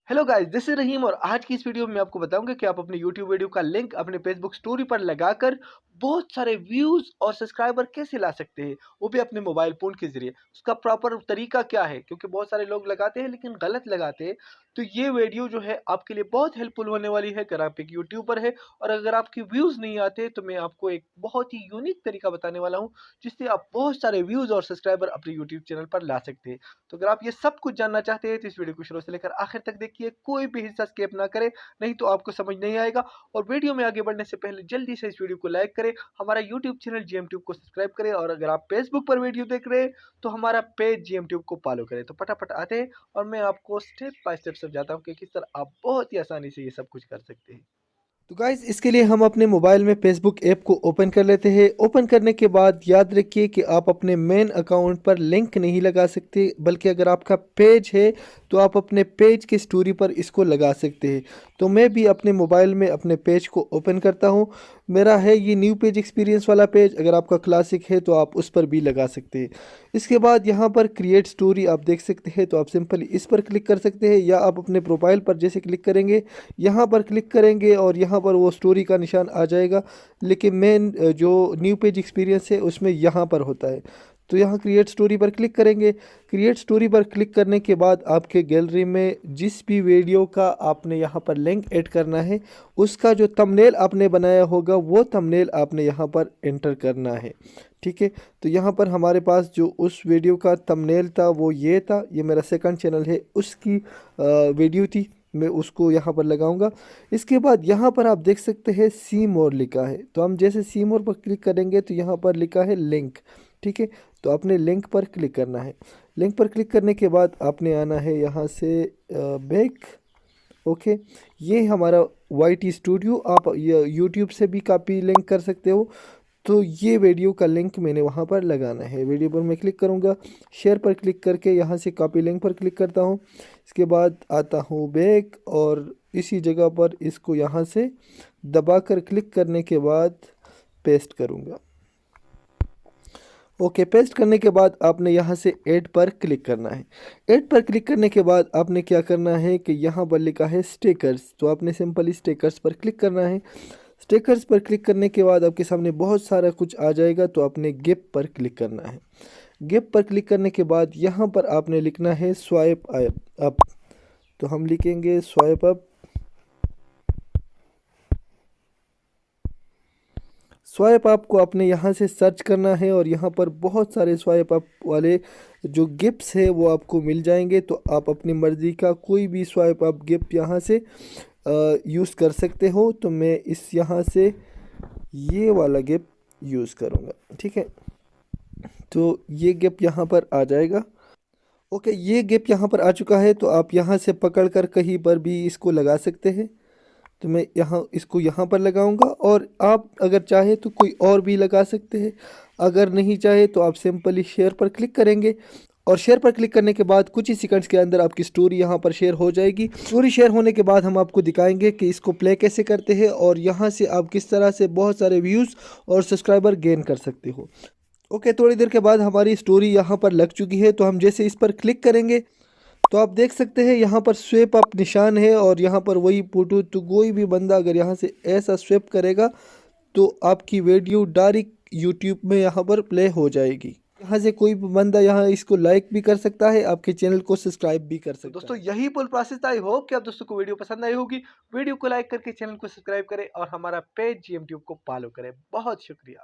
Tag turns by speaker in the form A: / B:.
A: Hello guys, this is रहीम और आज की इस वीडियो में मैं आपको बताऊंगा कि आप अपने यूट्यूब वीडियो का लिंक अपने फेसबुक स्टोरी पर लगाकर बहुत सारे व्यूज और सब्सक्राइबर कैसे ला सकते हैं, वो भी अपने मोबाइल फोन के जरिए। उसका प्रॉपर तरीका क्या है, क्योंकि बहुत सारे लोग लगाते हैं लेकिन गलत लगाते हैं। तो ये वीडियो जो है आपके लिए बहुत हेल्पफुल होने वाली है अगर आप एक यूट्यूबर है और अगर आपके व्यूज नहीं आते तो मैं आपको एक बहुत ही यूनिक तरीका बताने वाला हूँ जिससे आप बहुत सारे व्यूज और सब्सक्राइबर अपने यूट्यूब चैनल पर ला सकते हैं। तो अगर आप ये सब कुछ जानना चाहते हैं तो इस वीडियो को शुरू से लेकर आखिर तक देखिए, कोई भी हिस्सा स्किप ना करें, नहीं तो आपको समझ नहीं आएगा। और वीडियो में आगे बढ़ने से पहले जल्दी से इस वीडियो को लाइक करें, हमारा यूट्यूब चैनल जीएमट्यूब को सब्सक्राइब करें और अगर आप फेसबुक पर वीडियो देख रहे हैं तो हमारा पेज जीएमट्यूब को फॉलो करें। तो फटाफट आते हैं और मैं आपको स्टेप बाय स्टेप समझाता हूँ कि किस तरह आप बहुत ही आसानी से ये सब कुछ कर सकते हैं। तो गाइज इसके लिए हम अपने मोबाइल में फेसबुक ऐप को ओपन कर लेते हैं। ओपन करने के बाद याद रखिए कि आप अपने मेन अकाउंट पर लिंक नहीं लगा सकते, बल्कि अगर आपका पेज है तो आप अपने पेज की स्टोरी पर इसको लगा सकते हैं। तो मैं भी अपने मोबाइल में अपने पेज को ओपन करता हूँ। मेरा है ये न्यू पेज एक्सपीरियंस वाला पेज, अगर आपका क्लासिक है तो आप उस पर भी लगा सकते हैं। इसके बाद यहाँ पर क्रिएट स्टोरी आप देख सकते हैं, तो आप सिंपली इस पर क्लिक कर सकते हैं या आप अपने प्रोफाइल पर जैसे क्लिक करेंगे यहाँ पर क्लिक करेंगे और यहाँ पर वो स्टोरी का निशान आ जाएगा। लेकिन मेन जो न्यू पेज एक्सपीरियंस है उसमें यहाँ पर होता है। तो यहाँ क्रिएट स्टोरी पर क्लिक करेंगे। क्रिएट स्टोरी पर क्लिक करने के बाद आपके गैलरी में जिस भी वीडियो का आपने यहाँ पर लिंक ऐड करना है उसका जो थंबनेल आपने बनाया होगा वो थंबनेल आपने यहाँ पर एंटर करना है। ठीक है, तो यहाँ पर हमारे पास जो उस वीडियो का थंबनेल था वो ये था, ये मेरा सेकंड चैनल है उसकी वीडियो थी, मैं उसको यहाँ पर लगाऊंगा। इसके बाद यहाँ पर आप देख सकते हैं सी मोर लिखा है, तो हम जैसे सी मोर पर क्लिक करेंगे तो यहाँ पर लिखा है लिंक। ठीक है, तो आपने लिंक पर क्लिक करना है। लिंक पर क्लिक करने के बाद आपने आना है यहाँ से बैक। ओके, ये हमारा वाई टी स्टूडियो, आप यूट्यूब से भी कापी लिंक कर सकते हो। तो ये वीडियो का लिंक मैंने वहाँ पर लगाना है। वीडियो पर मैं क्लिक करूँगा, शेयर पर क्लिक करके यहाँ से कॉपी लिंक पर क्लिक करता हूँ। इसके बाद आता हूँ बैक और इसी जगह पर इसको यहाँ से दबाकर क्लिक करने के बाद पेस्ट करूँगा। ओके, पेस्ट करने के बाद आपने यहाँ से ऐड पर क्लिक करना है। ऐड पर क्लिक करने के बाद आपने क्या करना है कि यहाँ पर लिखा है स्टिकर्स, तो आपने सिंपली स्टिकर्स पर क्लिक करना है। स्टिकर्स पर क्लिक करने के बाद आपके सामने बहुत सारा कुछ आ जाएगा, तो आपने गिप पर क्लिक करना है। गिप पर क्लिक करने के बाद यहाँ पर आपने लिखना है स्वाइप अप, तो हम लिखेंगे स्वाइप अप। स्वाइप अप को आपने यहाँ से सर्च करना है और यहाँ पर बहुत सारे स्वाइप अप वाले जो गिफ्ट्स है वो आपको मिल जाएंगे, तो आप अपनी मर्ज़ी का कोई भी स्वाइप अप गिफ्ट यहाँ से यूज़ कर सकते हो। तो मैं इस यहाँ से ये वाला गिफ्ट यूज़ करूँगा। ठीक है, तो ये गिफ्ट यहाँ पर आ जाएगा। ओके, ये गिफ्ट यहाँ पर आ चुका है, तो आप यहाँ से पकड़ कर कहीं पर भी इसको लगा सकते हैं। तो मैं यहाँ इसको यहाँ पर लगाऊंगा और आप अगर चाहे तो कोई और भी लगा सकते हैं। अगर नहीं चाहे तो आप सिंपली शेयर पर क्लिक करेंगे और शेयर पर क्लिक करने के बाद कुछ ही सेकंड्स के अंदर आपकी स्टोरी यहाँ पर शेयर हो जाएगी। स्टोरी शेयर होने के बाद हम आपको दिखाएंगे कि इसको प्ले कैसे करते हैं और यहाँ से आप किस तरह से बहुत सारे व्यूज़ और सब्सक्राइबर गेन कर सकते हो। ओके, थोड़ी देर के बाद हमारी स्टोरी यहाँ पर लग चुकी है, तो हम जैसे इस पर क्लिक करेंगे तो आप देख सकते हैं यहाँ पर स्वेप अप निशान है और यहाँ पर वही फोटो। तो कोई भी बंदा अगर यहाँ से ऐसा स्वेप करेगा तो आपकी वीडियो डायरेक्ट यूट्यूब में यहाँ पर प्ले हो जाएगी। यहाँ से कोई भी बंदा यहाँ इसको लाइक भी कर सकता है, आपके चैनल को सब्सक्राइब भी कर सकता है। दोस्तों यही फुल प्रोसेस था। आई होप कि आप दोस्तों को वीडियो पसंद आई होगी। वीडियो को लाइक करके चैनल को सब्सक्राइब करें और हमारा पेज जीएमट्यूब को फॉलो करें। बहुत शुक्रिया।